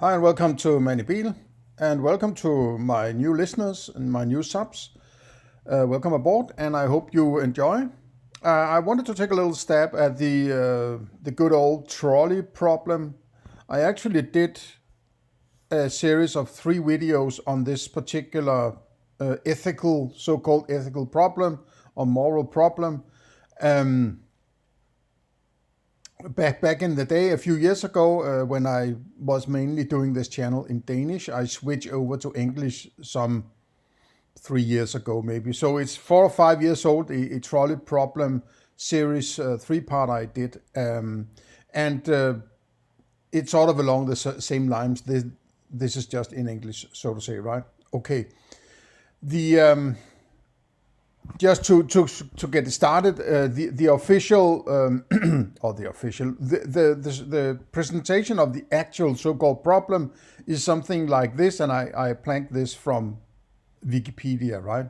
Hi and welcome to Manny Beal, and welcome to my new listeners and my new subs. Welcome aboard, and I hope you enjoy. I wanted to take a little stab at the good old trolley problem. I actually did a series of 3 videos on this particular so-called ethical problem or moral problem. Um, back in the day, a few years ago, when I was mainly doing this channel in Danish, I switched over to English some 3 years ago, maybe. So it's 4 or 5 years old, a trolley problem series, 3-part I did. And it's sort of along the same lines. This is just in English, so to say, right? Okay. The just to get it started, the official or the presentation of the actual so-called problem is something like this, and I planked this from Wikipedia, right?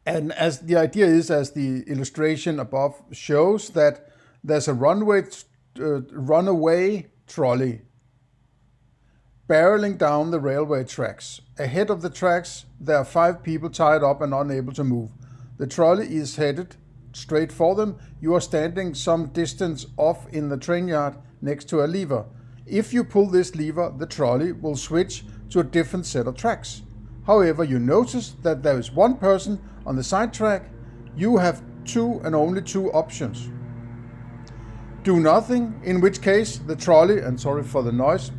And as the idea is, as the illustration above shows, that there's a runaway trolley barreling down the railway tracks. Ahead of the tracks, there are 5 people tied up and unable to move. The trolley is headed straight for them. You are standing some distance off in the train yard next to a lever. If you pull this lever, the trolley will switch to a different set of tracks. However, you notice that there is one person on the side track. You have 2 and only 2 options. Do nothing, in which case the trolley, and sorry for the noise,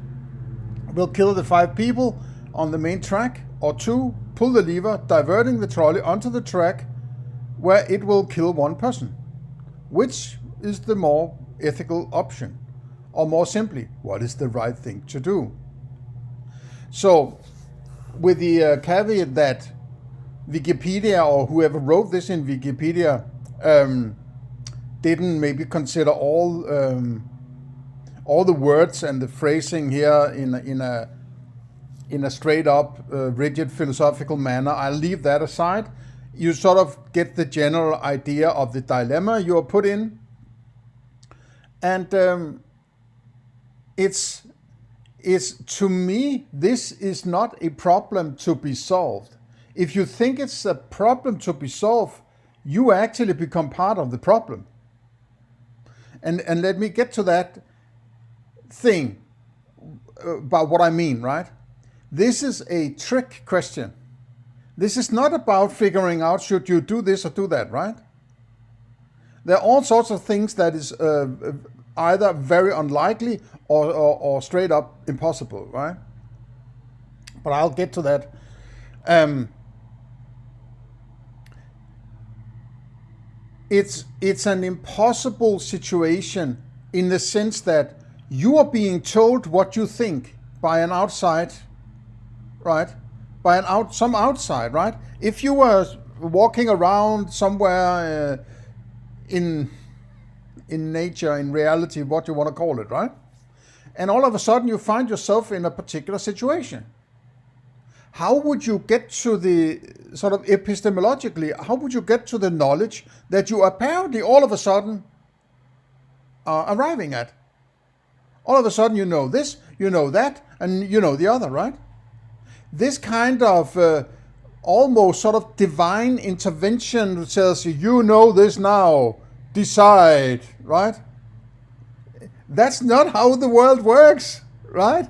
will kill the 5 people on the main track, or 2, pull the lever, diverting the trolley onto the track where it will kill 1 person. Which is the more ethical option? Or more simply, what is the right thing to do? So, with the caveat that Wikipedia, or whoever wrote this in Wikipedia, didn't maybe consider all the words and the phrasing here in a straight up rigid philosophical manner. I'll leave that aside. You sort of get the general idea of the dilemma you are put in, and it's to me, this is not a problem to be solved. If you think it's a problem to be solved, you actually become part of the problem. And let me get to that thing about what I mean, right? This is a trick question. This is not about figuring out should you do this or do that, right? There are all sorts of things that is either very unlikely or straight up impossible, right? But I'll get to that. It's an impossible situation in the sense that you are being told what you think by an outside, right? By some outside, right? If you were walking around somewhere in nature, in reality, what you want to call it, right? And all of a sudden you find yourself in a particular situation. How would you get to the, sort of epistemologically, how would you get to the knowledge that you apparently all of a sudden are arriving at? All of a sudden you know this, you know that, and you know the other, right? This kind of almost sort of divine intervention says, you know this now, decide, right? That's not how the world works, right?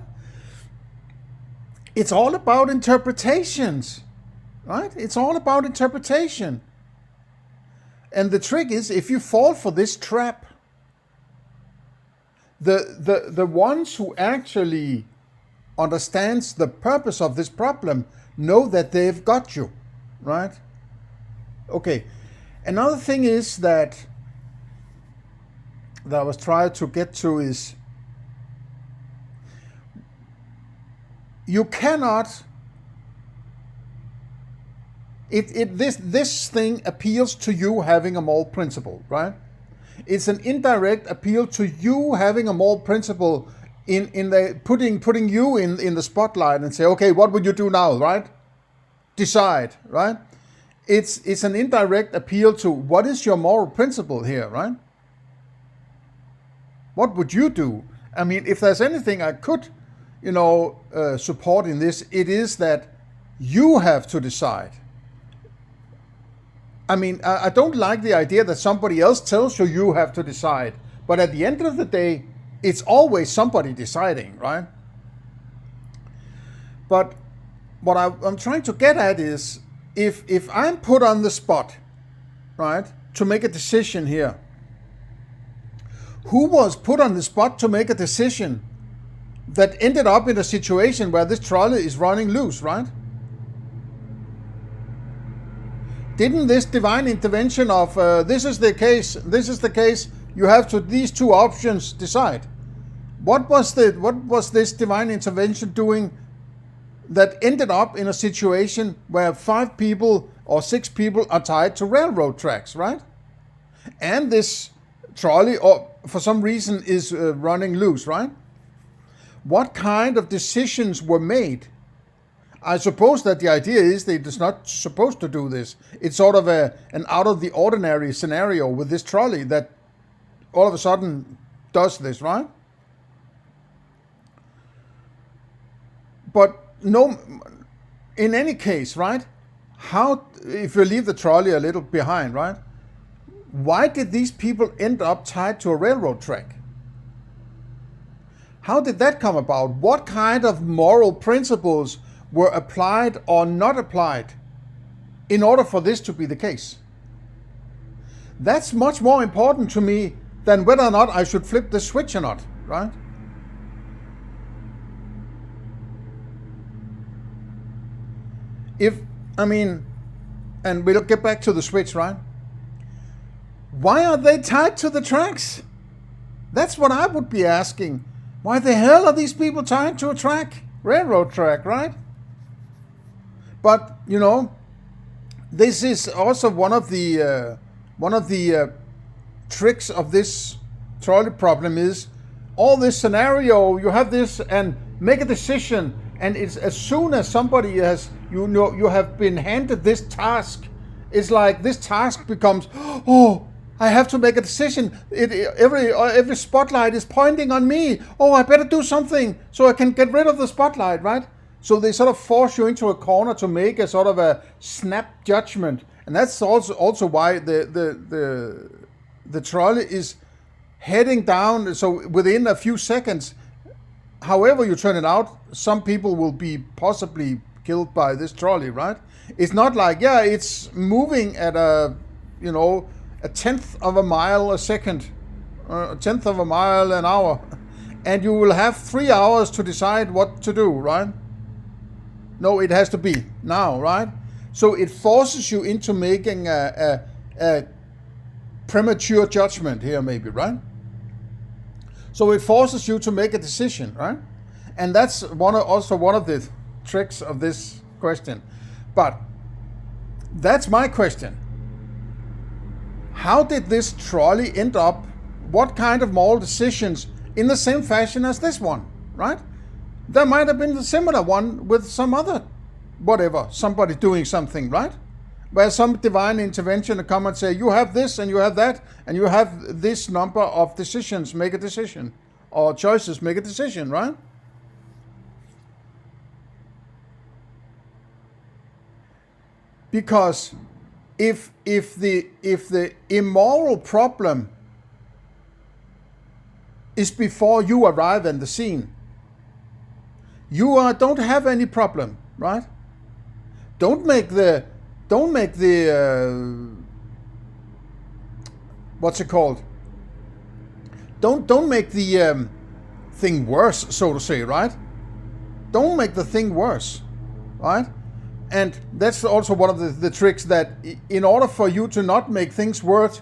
It's all about interpretations, right? It's all about interpretation. And the trick is, if you fall for this trap, the ones who actually understands the purpose of this problem know that they've got you, right? Okay. Another thing is that I was trying to get to is, you cannot. This thing appeals to you having a moral principle, right? It's an indirect appeal to you having a moral principle in the putting you in the spotlight and say, okay, what would you do now, right? Decide, right? It's an indirect appeal to what is your moral principle here, right? What would you do? I mean, if there's anything I could support in this. It is that you have to decide. I mean, I don't like the idea that somebody else tells you you have to decide. But at the end of the day, it's always somebody deciding, right? But what I'm trying to get at is, if I'm put on the spot, right, to make a decision here, who was put on the spot to make a decision that ended up in a situation where this trolley is running loose, right? Didn't this divine intervention of this is the case, you have to these two options decide? What was this divine intervention doing that ended up in a situation where 5 people or 6 people are tied to railroad tracks, right? And this trolley, or for some reason, is running loose, right? What kind of decisions were made? I suppose that the idea is that it's not supposed to do this. It's sort of an out of the ordinary scenario with this trolley that all of a sudden does this, right? But no, in any case, right? How, if you leave the trolley a little behind, right? Why did these people end up tied to a railroad track? How did that come about? What kind of moral principles were applied or not applied in order for this to be the case? That's much more important to me than whether or not I should flip the switch or not, right? And we'll get back to the switch, right? Why are they tied to the tracks? That's what I would be asking. Why the hell are these people tied to a track? Railroad track, right? But, this is also one of the tricks of this trolley problem is all this scenario, you have this and make a decision, and it's as soon as somebody has, you have been handed this task, it's like this task becomes, oh, I have to make a decision. Every spotlight is pointing on me. Oh, I better do something so I can get rid of the spotlight, right? So they sort of force you into a corner to make a sort of a snap judgment, and that's also why the trolley is heading down. So within a few seconds, however you turn it out, some people will be possibly killed by this trolley, right? It's not like, it's moving at a tenth of a mile a second, a tenth of a mile an hour, and you will have 3 hours to decide what to do, right? No, it has to be now, right? So it forces you into making a premature judgment here, maybe, right? So it forces you to make a decision, right? And that's also one of the tricks of this question. But that's my question. How did this trolley end up? What kind of moral decisions in the same fashion as this one, right? There might have been a similar one with some other, somebody doing something, right? Where some divine intervention come and say, you have this and you have that, and you have this number of decisions, make a decision, or choices, make a decision, right? Because if the immoral problem is before you arrive at the scene, you don't have any problem, right? Don't make the what's it called? Don't make the thing worse, so to say, right? Don't make the thing worse, right? And that's also one of the tricks, that in order for you to not make things worse,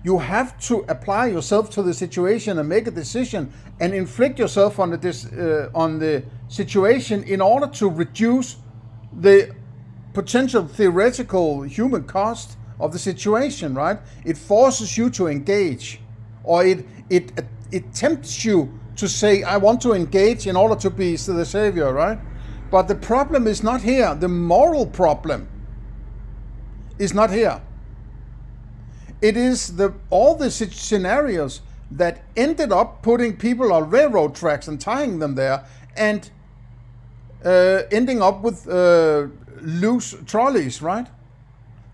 you have to apply yourself to the situation and make a decision and inflict yourself on the situation in order to reduce the potential theoretical human cost of the situation, right? It forces you to engage, or it tempts you to say, I want to engage in order to be the savior, right? But the problem is not here. The moral problem is not here. It is all the scenarios that ended up putting people on railroad tracks and tying them there, and ending up with loose trolleys, right?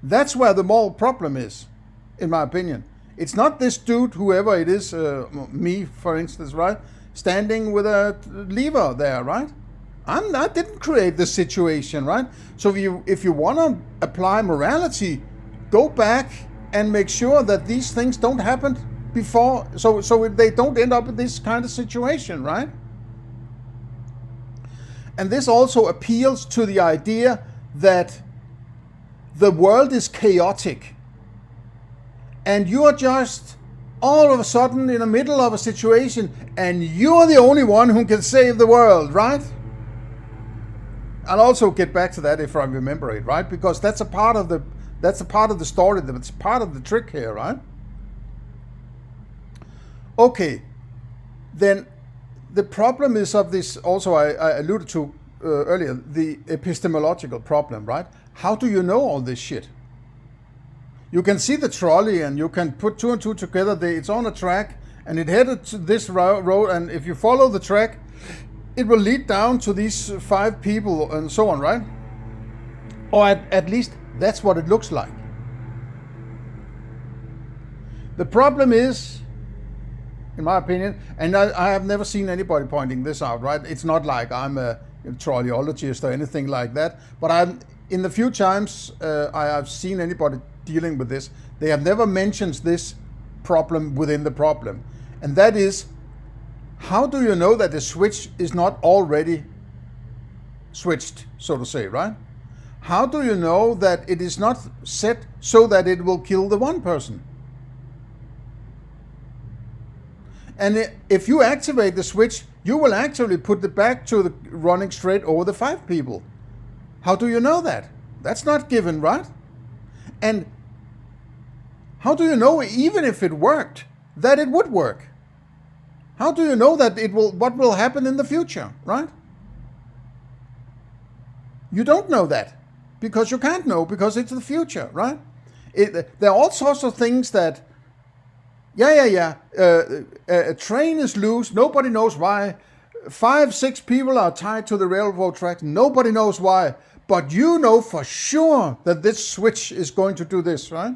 That's where the moral problem is, in my opinion. It's not this dude, whoever it is, me, for instance, right? Standing with a lever there, right? I didn't create the situation, right? So if you want to apply morality, go back and make sure that these things don't happen before, so they don't end up in this kind of situation, right? And this also appeals to the idea that the world is chaotic, and you are just all of a sudden in the middle of a situation, and you're the only one who can save the world, right? I'll also get back to that if I remember it, right? Because that's a part of the story, that's part of the trick here, right? Okay, then the problem is of this, also I alluded to earlier, the epistemological problem, right? How do you know all this shit? You can see the trolley and you can put two and two together. It's on a track and it headed to this road, and if you follow the track, it will lead down to these 5 people and so on, right? Or at least that's what it looks like. The problem is, in my opinion, and I have never seen anybody pointing this out, right? It's not like I'm a trolleyologist or anything like that, but in the few times I have seen anybody dealing with this, they have never mentioned this problem within the problem. And that is, how do you know that the switch is not already switched, so to say, right? How do you know that it is not set so that it will kill the one person? And if you activate the switch, you will actually put it back to the running straight over the 5 people. How do you know that? That's not given, right? And how do you know, even if it worked, that it would work? How do you know that what will happen in the future, right? You don't know that, because you can't know, because it's the future, right? There are all sorts of things that, a train is loose, nobody knows why. 5, 6 people are tied to the railroad tracks, nobody knows why. But you know for sure that this switch is going to do this, right?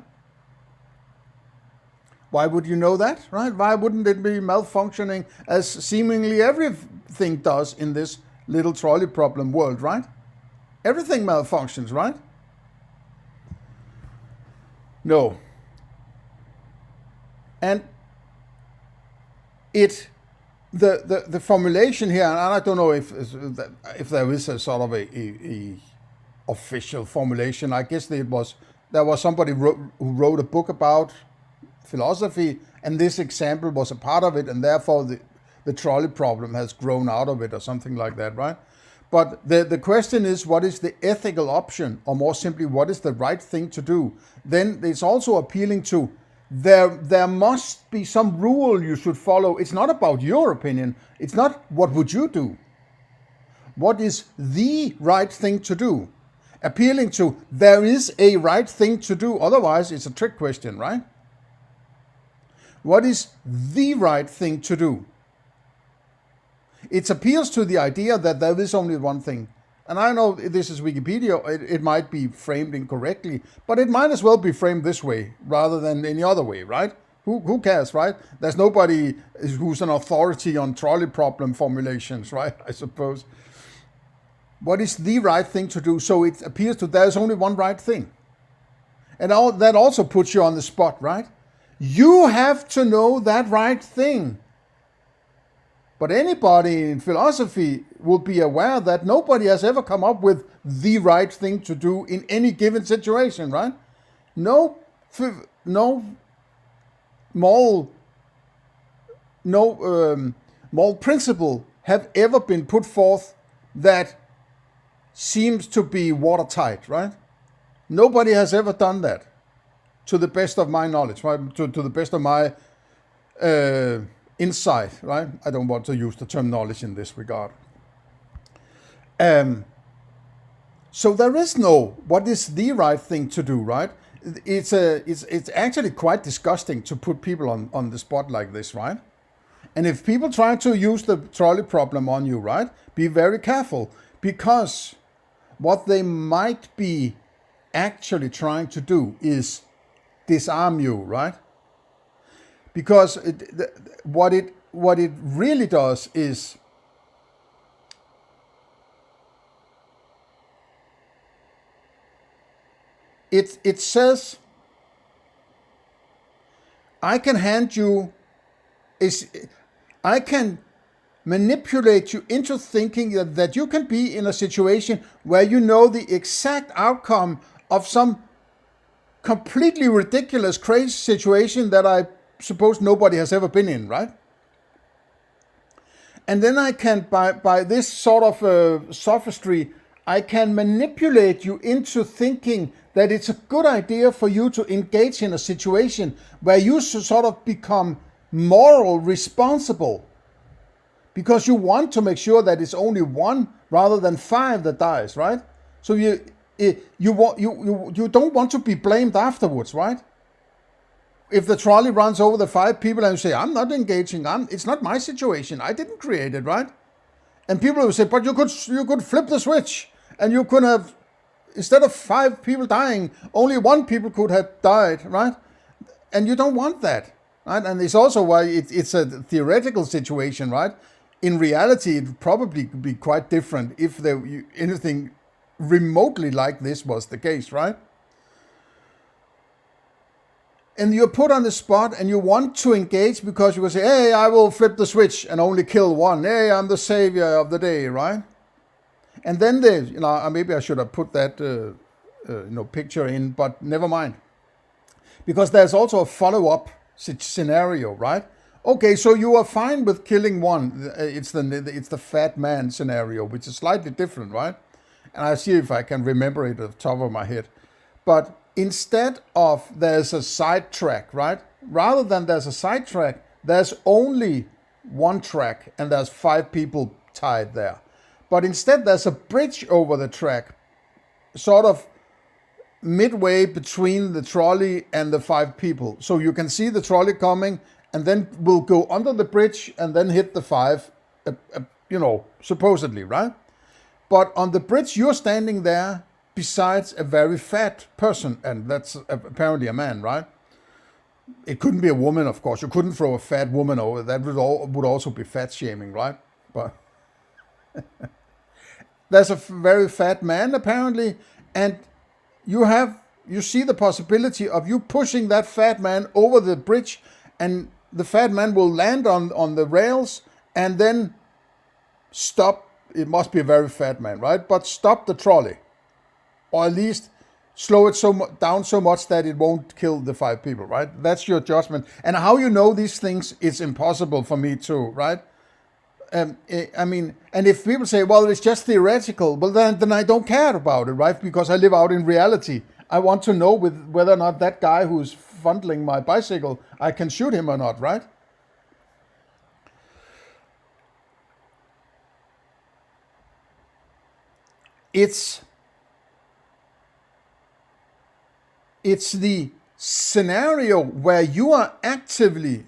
Why would you know that, right? Why wouldn't it be malfunctioning as seemingly everything does in this little trolley problem world, right? Everything malfunctions, right? No. And the formulation here, and I don't know if there is a sort of a official formulation. I guess there was somebody who wrote a book about philosophy, and this example was a part of it, and therefore the trolley problem has grown out of it or something like that, right? But the question is, what is the ethical option, or more simply, what is the right thing to do? Then it's also appealing to, there must be some rule you should follow. It's not about your opinion. It's not what would you do. What is the right thing to do? Appealing to, there is a right thing to do. Otherwise, it's a trick question, right? What is the right thing to do? It appeals to the idea that there is only one thing. And I know this is Wikipedia, it might be framed incorrectly, but it might as well be framed this way rather than any other way, right? Who cares, right? There's nobody who's an authority on trolley problem formulations, right? I suppose. What is the right thing to do? So it appears to there's only one right thing. And that also puts you on the spot, right? You have to know that right thing. But anybody in philosophy will be aware that nobody has ever come up with the right thing to do in any given situation, right? No moral principle have ever been put forth that seems to be watertight, right? Nobody has ever done that, to the best of my knowledge, right? To the best of my insight, right? I don't want to use the term knowledge in this regard. So there is no, what is the right thing to do, right? it's actually quite disgusting to put people on the spot like this, right? And if people try to use the trolley problem on you, right, be very careful, because what they might be actually trying to do is disarm you, right? Because what it really does is it says, I can hand you I can manipulate you into thinking that you can be in a situation where you know the exact outcome of some completely ridiculous, crazy situation that I suppose nobody has ever been in, right? And then I can, by this sort of sophistry, I can manipulate you into thinking that it's a good idea for you to engage in a situation where you sort of become moral responsible, because you want to make sure that it's only one rather than five that dies, right? So you don't want to be blamed afterwards, right? If the trolley runs over the five people and you say, I'm not engaging, it's not my situation, I didn't create it, right? And people will say, but you could flip the switch and you could have, instead of five people dying, only one people could have died, right? And you don't want that, right? And it's also why it's a theoretical situation, right? In reality, it would probably be quite different if anything remotely like this was the case, right? And you're put on the spot and you want to engage because you will say, hey, I will flip the switch and only kill one. Hey, I'm the savior of the day, right? And then maybe I should have put that picture in, but never mind. Because there's also a follow-up scenario, right? Okay, so you are fine with killing one. It's the fat man scenario, which is slightly different, right? And I'll see if I can remember it off the top of my head. But instead of there's a sidetrack, right? Rather than there's a sidetrack, there's only one track and there's five people tied there. But instead there's a bridge over the track, sort of midway between the trolley and the five people. So you can see the trolley coming and then we'll go under the bridge and then hit the five, supposedly, right? But on the bridge, you're standing there besides a very fat person, and that's apparently a man, right? It couldn't be a woman, of course. You couldn't throw a fat woman over. That would also be fat shaming, right? But there's a very fat man, apparently, and you see the possibility of you pushing that fat man over the bridge, and the fat man will land on the rails and then stop. It must be a very fat man, right? But stop the trolley. Or at least slow it down so much that it won't kill the five people, right? That's your judgment. And how you know these things, it's impossible for me to, right? And if people say, well, it's just theoretical, well, then I don't care about it, right? Because I live out in reality. I want to know whether or not that guy who's fondling my bicycle, I can shoot him or not, right? It's the scenario where you are actively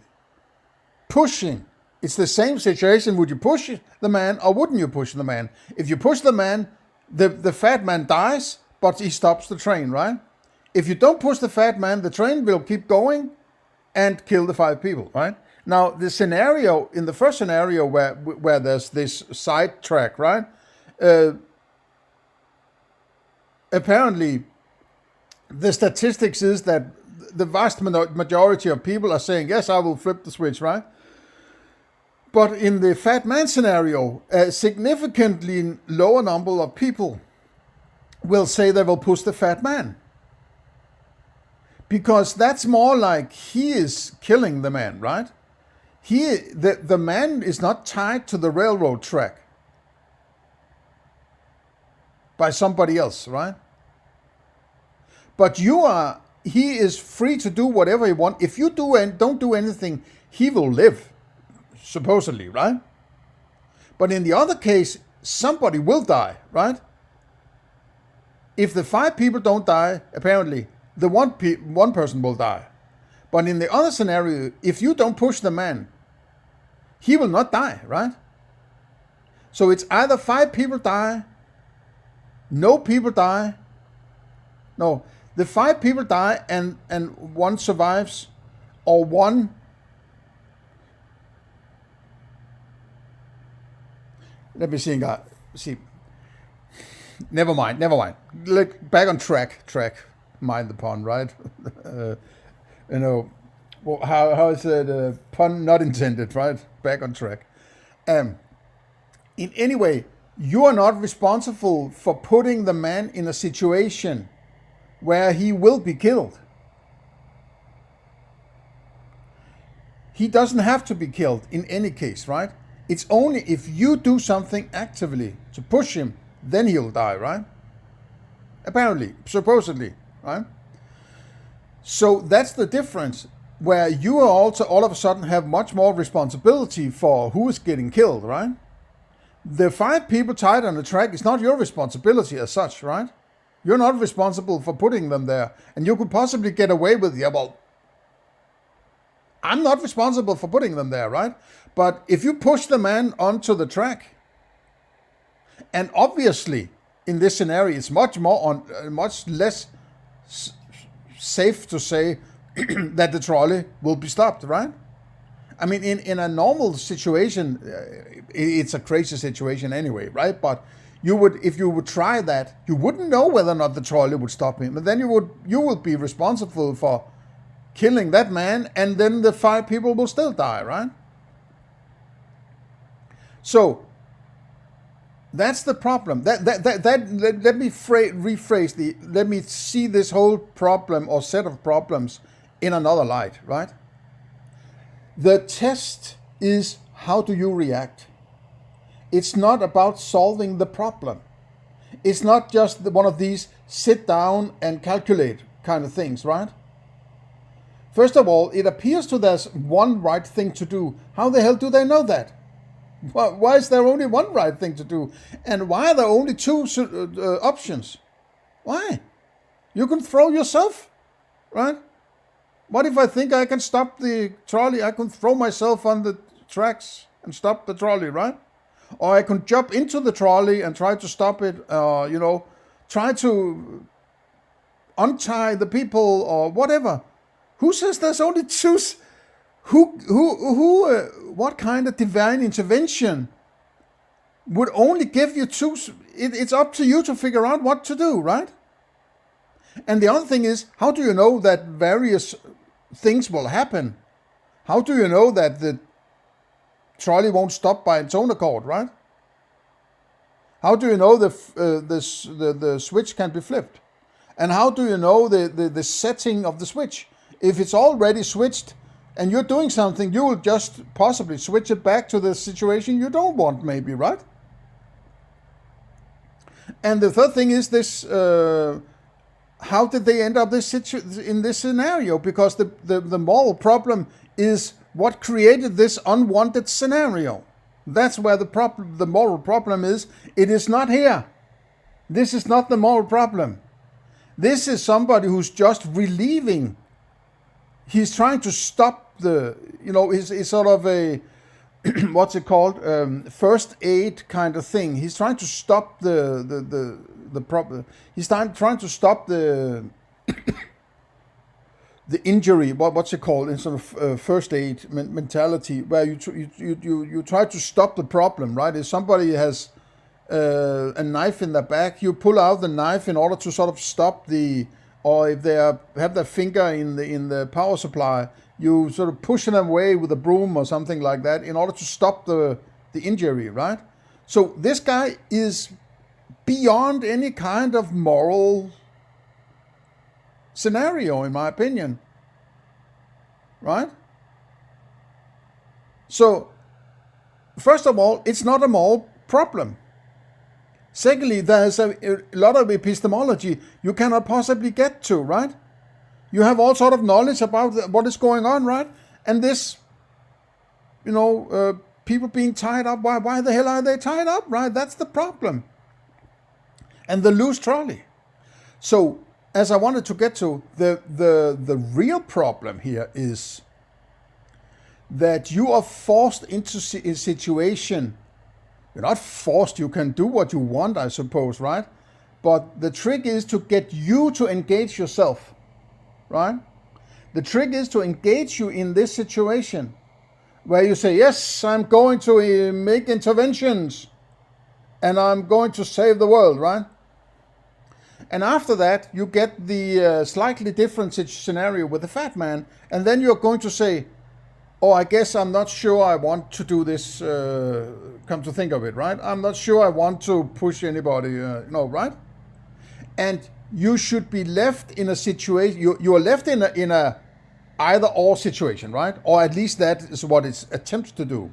pushing. It's the same situation. Would you push the man or wouldn't you push the man? If you push the man, the fat man dies, but he stops the train, right? If you don't push the fat man, the train will keep going and kill the five people, right? Now, the scenario, in the first scenario where there's this side track, right? Apparently, the statistics is that the vast majority of people are saying, yes, I will flip the switch, right? But in the fat man scenario, a significantly lower number of people will say they will push the fat man. Because that's more like he is killing the man, right? The man is not tied to the railroad track by somebody else, right? But he is free to do whatever he wants. If you don't do anything, he will live, supposedly, right? But in the other case, somebody will die, right? If the five people don't die, apparently, the one person will die. But in the other scenario, if you don't push the man, he will not die, right? So it's either 5 people die, no people die. No, the 5 people die and one survives, or one. Let me see, guys. See. Never mind. Back on track. Mind the pun, right? Well, how is it? Pun not intended, right? Back on track. In any way, you are not responsible for putting the man in a situation where he will be killed. He doesn't have to be killed in any case, right? It's only if you do something actively to push him, then he'll die, right? Apparently, supposedly, right? So that's the difference, where you are also all of a sudden have much more responsibility for who is getting killed, right? The 5 people tied on the track is not your responsibility as such, right? You're not responsible for putting them there. And you could possibly get away with, yeah, well, I'm not responsible for putting them there, right? But if you push the man onto the track, and obviously in this scenario, it's much less safe to say that the trolley will be stopped, right? I mean, in a normal situation, it's a crazy situation anyway, right? But if you would try that, you wouldn't know whether or not the trolley would stop him. But then you would be responsible for killing that man, and then the 5 people will still die, right? So that's the problem. Let me rephrase let me see this whole problem or set of problems in another light, right? The test is, how do you react? It's not about solving the problem. It's not just one of these sit down and calculate kind of things, right? First of all, it appears to there's one right thing to do. How the hell do they know that? Why is there only one right thing to do? And why are there only 2 options? Why? You can throw yourself, right? What if I think I can stop the trolley? I can throw myself on the tracks and stop the trolley, right? Or I can jump into the trolley and try to stop it, try to untie the people or whatever. Who says there's only 2? What kind of divine intervention would only give you 2? It's up to you to figure out what to do, right? And the other thing is, how do you know that various things will happen? How do you know that the trolley won't stop by its own accord, right? How do you know the switch can be flipped? And how do you know the setting of the switch? If it's already switched and you're doing something, you will just possibly switch it back to the situation you don't want, maybe, right? And the third thing is this, how did they end up in this scenario? Because the moral problem is what created this unwanted scenario. That's where the moral problem is. It is not here. This is not the moral problem. This is somebody who's just relieving. He's trying to stop it's sort of a, what's it called? First aid kind of thing. He's trying to stop the problem. He's trying to stop the injury. What's it called? In sort of first aid mentality, where you try to stop the problem, right? If somebody has a knife in their back, you pull out the knife in order to sort of stop or if they have their finger in the power supply, you sort of push them away with a broom or something like that in order to stop the injury, right? So this guy is beyond any kind of moral scenario, in my opinion, right? So, first of all, it's not a moral problem. Secondly, there's a lot of epistemology you cannot possibly get to, right? You have all sort of knowledge about what is going on, right? And this, people being tied up, why the hell are they tied up, right? That's the problem. And the loose trolley. So, as I wanted to get to, the real problem here is that you are forced into a situation. You're not forced, you can do what you want, I suppose, right? But the trick is to get you to engage yourself, right? The trick is to engage you in this situation where you say, yes, I'm going to make interventions and I'm going to save the world, right? And after that, you get the slightly different scenario with the fat man, and then you're going to say, oh, I guess I'm not sure I want to do this, come to think of it, right? I'm not sure I want to push anybody, no, right? And you should be left in a situation, you are left in a either or situation, right? Or at least that is what it attempts to do.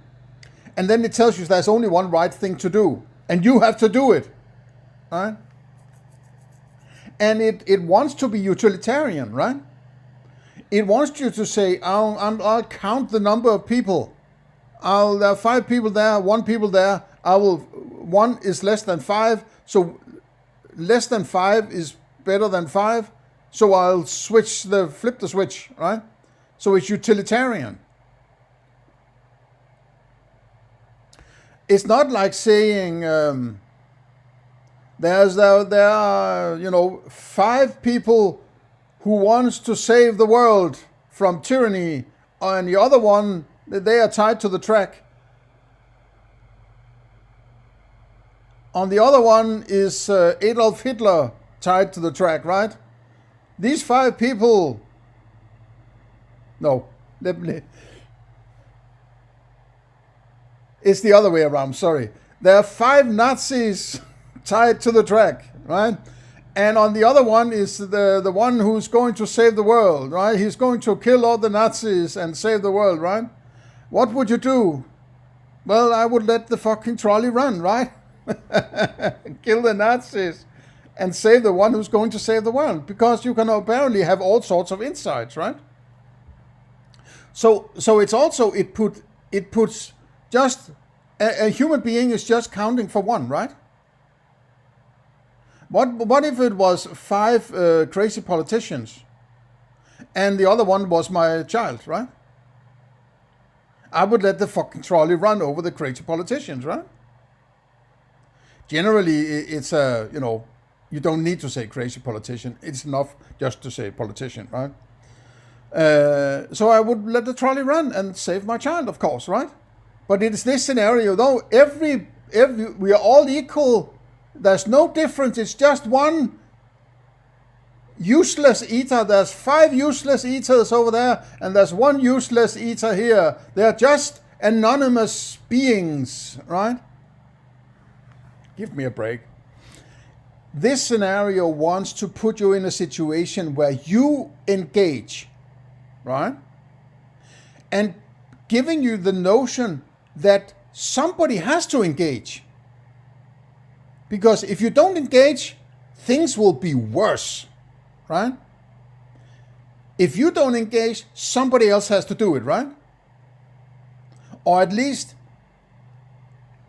And then it tells you there's only one right thing to do, and you have to do it, right? And it wants to be utilitarian, right? It wants you to say, I'll count the number of people. There are 5 people there, 1 people there. 1 is less than 5, so less than 5 is better than 5. So I'll flip the switch, right? So it's utilitarian. It's not like saying there are 5 people who wants to save the world from tyranny, and the other one, they are tied to the track. On the other one is Adolf Hitler tied to the track, right? These 5 people, it's the other way around, sorry. There are 5 Nazis tied to the track, right? And on the other one is the one who's going to save the world, right? He's going to kill all the Nazis and save the world, right? What would you do? Well, I would let the fucking trolley run, right? Kill the Nazis and save the one who's going to save the world, because you can apparently have all sorts of insights, right? So it's also, it puts just a human being is just counting for 1, right? What if it was 5 crazy politicians and the other one was my child, right? I would let the fucking trolley run over the crazy politicians, right? Generally, it's you don't need to say crazy politician. It's enough just to say politician, right? So I would let the trolley run and save my child, of course, right? But it's this scenario, though, we are all equal. There's no difference. It's just one useless eater. There's 5 useless eaters over there, and there's 1 useless eater here. They're just anonymous beings, right? Give me a break. This scenario wants to put you in a situation where you engage, right? And giving you the notion that somebody has to engage. Because if you don't engage, things will be worse, right? If you don't engage, somebody else has to do it, right? Or at least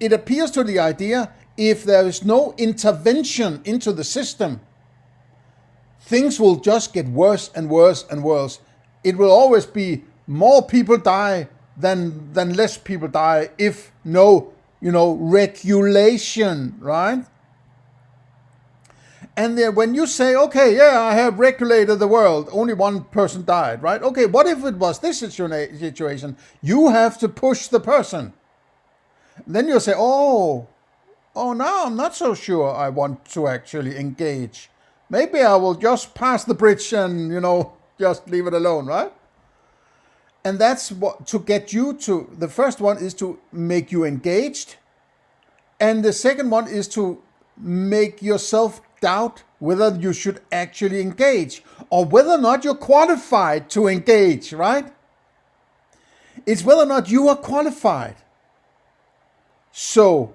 it appears to the idea, if there is no intervention into the system, things will just get worse and worse and worse. It will always be more people die than less people die if no regulation, right? And then when you say, okay, yeah, I have regulated the world, only 1 person died, right? Okay, what if it was this situation? You have to push the person. Then you'll say, oh, now I'm not so sure I want to actually engage. Maybe I will just pass the bridge and, just leave it alone, right? And that's what, to get you to, the first one is to make you engaged. And the second one is to make yourself doubt whether you should actually engage or whether or not you're qualified to engage, right? It's whether or not you are qualified. So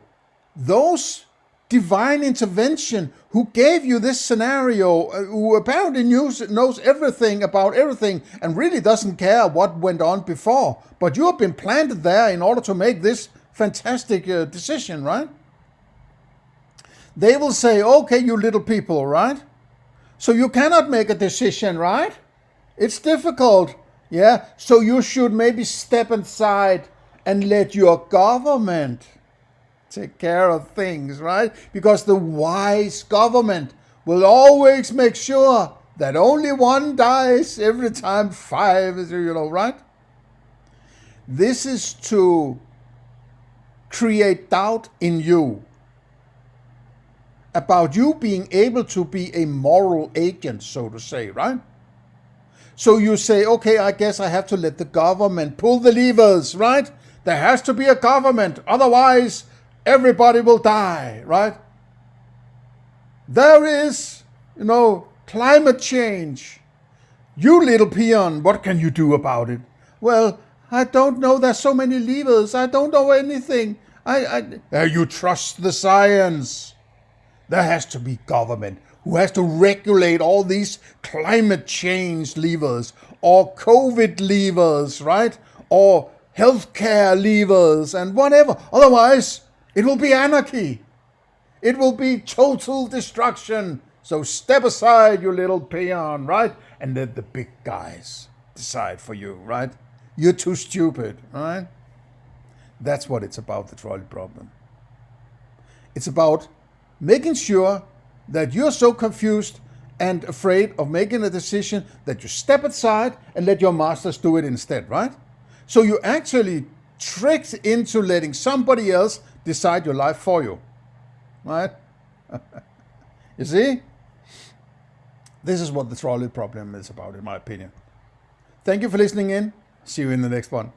those divine intervention who gave you this scenario, who apparently knows everything about everything and really doesn't care what went on before, but you have been planted there in order to make this fantastic decision, right? They will say, okay, you little people, right? So you cannot make a decision, right? It's difficult. Yeah. So you should maybe step aside and let your government take care of things, right? Because the wise government will always make sure that only one dies every time five is, right? This is to create doubt in you about you being able to be a moral agent, so to say, right? So you say, okay, I guess I have to let the government pull the levers, right? There has to be a government, otherwise everybody will die, right? There is, climate change. You little peon, what can you do about it? Well, I don't know. There's so many levers. I don't know anything. You trust the science. There has to be government who has to regulate all these climate change levers or COVID levers, right? Or healthcare levers and whatever. Otherwise, it will be anarchy. It will be total destruction. So step aside, you little peon, right? And let the big guys decide for you, right? You're too stupid, right? That's what it's about, the trolley problem. It's about making sure that you're so confused and afraid of making a decision that you step aside and let your masters do it instead, right? So you actually tricked into letting somebody else decide your life for you, right? You see? This is what the trolley problem is about, in my opinion. Thank you for listening in. See you in the next one.